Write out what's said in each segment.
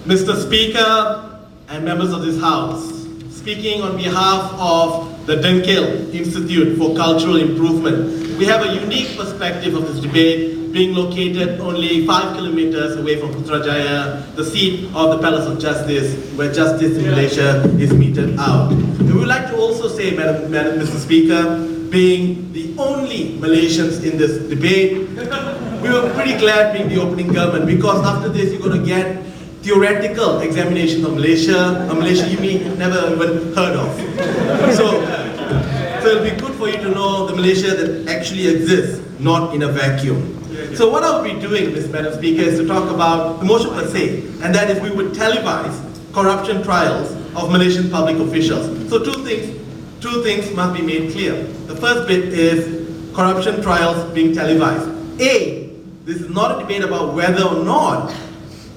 Mr. Speaker and members of this House, speaking on behalf of the Denkil Institute for Cultural Improvement, we have a unique perspective of this debate, being located only 5 kilometers away from Putrajaya, the seat of the Palace of Justice, where justice in Malaysia is meted out. And we would like to also say, Mr. Speaker, being the only Malaysians in this debate, we were pretty glad being the opening government, because after this you're going to get theoretical examination of Malaysia, a Malaysia you may have never even heard of. So it'll be good for you to know the Malaysia that actually exists, not in a vacuum. So what I'll be doing, Madam Speaker, is to talk about the motion per se, and that is we would televise corruption trials of Malaysian public officials. So two things must be made clear. The first bit is corruption trials being televised. A, this is not a debate about whether or not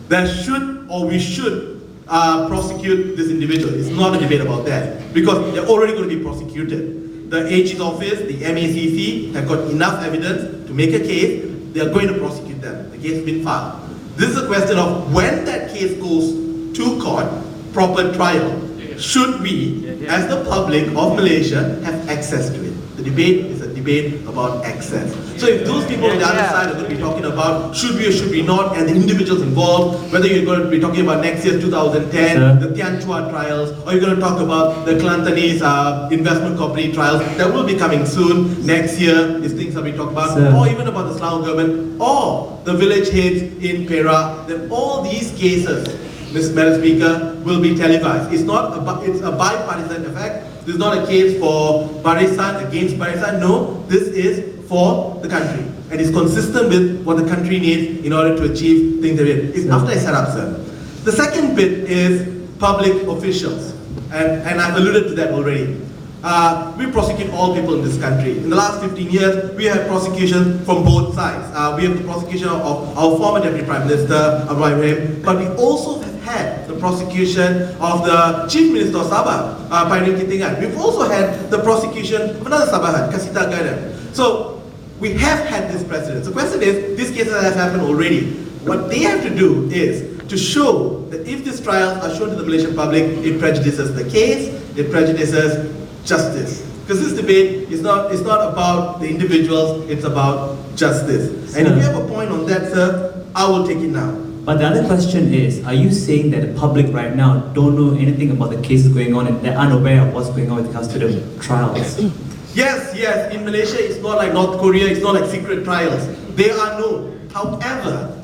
there should or we should prosecute this individual. It's not a debate about that, because they're already going to be prosecuted. The AG's office, the MACC, have got enough evidence to make a case. They are going to prosecute them. The case has been filed. This is a question of when that case goes to court, proper trial, should we, as the public of Malaysia, have access to it. The debate is a debate about access. So if those people on the other side are going to be talking about should we or should we not, and the individuals involved, whether you're going to be talking about next year's 2010, the Tian Chua trials, or you're going to talk about the Kelantanese investment company trials that will be coming soon, next year, these things that we talk about, or even about the Selangor government, or the village heads in Perak, then all these cases, Madam Speaker, will be televised. It's a bipartisan effect. This is not a case for Barisan against Barisan. No, this is for the country. And it's consistent with what the country needs in order to achieve things that we need. It's after I set up, sir. The second bit is public officials. And I've alluded to that already. We prosecute all people in this country. In the last 15 years, we have prosecution from both sides. We have the prosecution of our former Deputy Prime Minister, Abdul Rahim, but we also have had the prosecution of the Chief Minister of Sabah, Pairin Kitingan. We've also had the prosecution of another Sabahan, Kasita Gaidam. So we have had this precedent. The question is, these cases have happened already. What they have to do is to show that if these trials are shown to the Malaysian public, it prejudices the case, it prejudices justice. Because this debate is not about the individuals, it's about justice. And if you have a point on that, sir, I will take it now. But the other question is, are you saying that the public right now don't know anything about the cases going on and they're unaware of what's going on with regards to the trials? Yes. In Malaysia, it's not like North Korea, it's not like secret trials. They are known. However,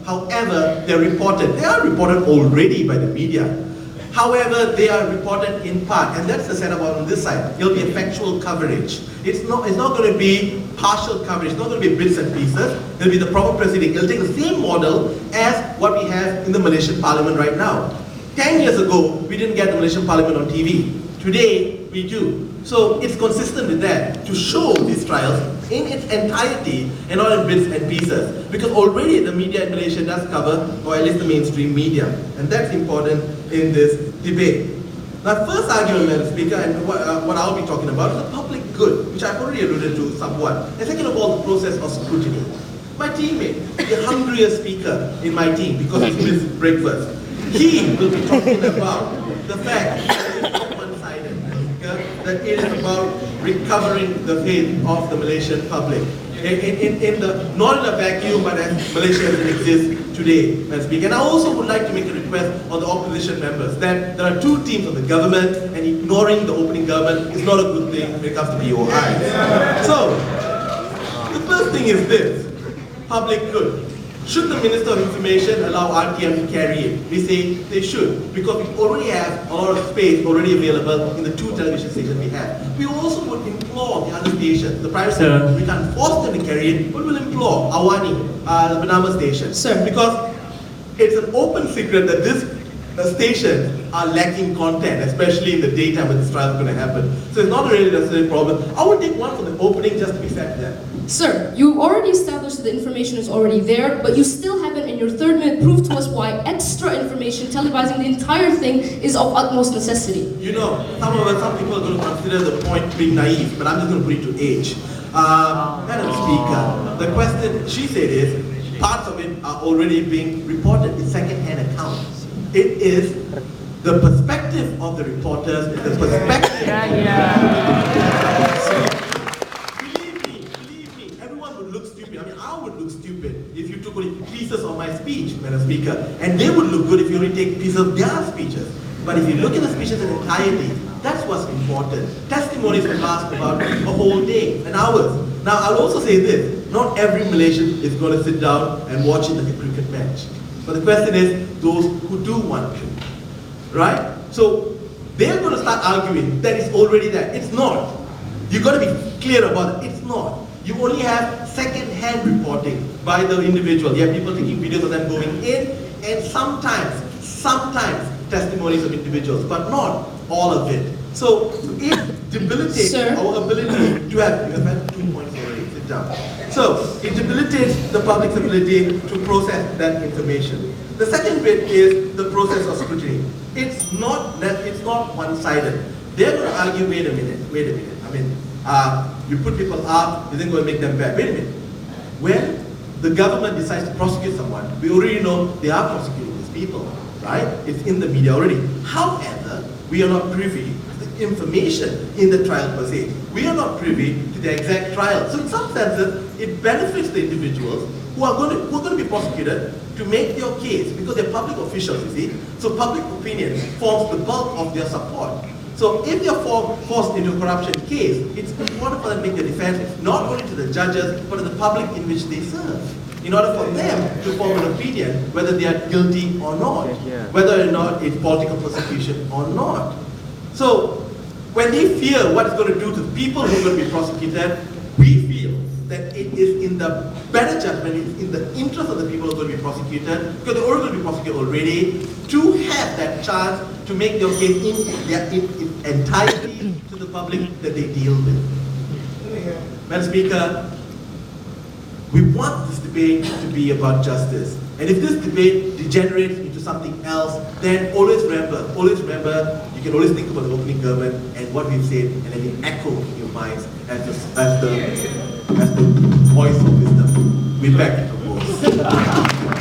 they're reported. They are reported already by the media. However, they are reported in part, and that's the setup on this side. It'll be a factual coverage. It's not going to be partial coverage. It's not going to be bits and pieces. It'll be the proper proceeding. It'll take the same model as what we have in the Malaysian Parliament right now. 10 years ago, we didn't get the Malaysian Parliament on TV. Today, we do. So it's consistent with that, to show these trials in its entirety and not in bits and pieces. Because already the media in Malaysia does cover, or at least the mainstream media. And that's important in this debate. Now, first argument, Madam Speaker, and what I'll be talking about is the public good, which I've already alluded to somewhat. And second of all, the process of scrutiny. My teammate, the hungriest speaker in my team, because he's missed breakfast, he will be talking about the fact that it's not one-sided, that it is about recovering the faith of the Malaysian public. Not in a vacuum, but as Malaysia as it exists today, Madam Speaker. And I also would like to make a request on the opposition members that there are two teams of the government, and ignoring the opening government is not a good thing when it comes to BOI. So, the first thing is this, public good. Should the Minister of Information allow RTM to carry it? We say they should, because we already have a lot of space already available in the two television stations we have. We also would implore the other stations, the private stations, we can't force them to carry it, but we'll implore Awani, the Bernama station. Because it's an open secret that this stations are lacking content, especially in the daytime when this trial is going to happen. So it's not really necessarily a problem. I would take one from the opening just to be fair to them. Sir, you already established that the information is already there, but you still haven't in your third minute proved to us why extra information, televising the entire thing, is of utmost necessity. You know, some people are going to consider the point being naive, but I'm just going to put it to age. Madam Speaker, the question she said is, parts of it are already being reported in second-hand accounts. It is the perspective of the reporters, the perspective. Believe me, everyone would look stupid. I mean, I would look stupid if you took only pieces of my speech, Madam Speaker, and they would look good if you only take pieces of their speeches. But if you look at the speeches in entirety, that's what's important. Testimonies can last about a whole day, an hour. Now, I'll also say this, not every Malaysian is going to sit down and watch it like a cricket match. But the question is, those who do want to, right? So, they're going to start arguing that it's already there. It's not. You've got to be clear about it. It's not. You only have second-hand reporting by the individual. You have people taking videos of them going in, and sometimes testimonies of individuals, but not all of it. So it debilitates our ability to have, you have had 2 points already, sit down. So it debilitates the public's ability to process that information. The second bit is the process of scrutiny. It's not one-sided. They're going to argue, wait a minute. I mean, you put people up, isn't going to make them bad. Wait a minute. When the government decides to prosecute someone, we already know they are prosecuting these people, right? It's in the media already. However, we are not privy to the information in the trial per se. We are not privy to the exact trial. So in some senses, it benefits the individuals who are going to be prosecuted to make their case, because they're public officials, you see. So public opinion forms the bulk of their support. So if they're forced into a corruption case, it's important for them to make their defense not only to the judges, but to the public in which they serve, in order for them to form an opinion whether they are guilty or not, whether or not it's political persecution or not. So when they fear what it's going to do to the people who are going to be prosecuted, we feel that it is in the better judgment, it's in the interest of the people who are going to be prosecuted, because they're already going to be prosecuted already, to have that chance to make their case in entirety to the public that they deal with. Madam Speaker, we want this debate to be about justice. And if this debate degenerates into something else, then always remember, you can always think about the opening government and what we've said, and let it echo in your minds as the voice of wisdom. We're back to the voice.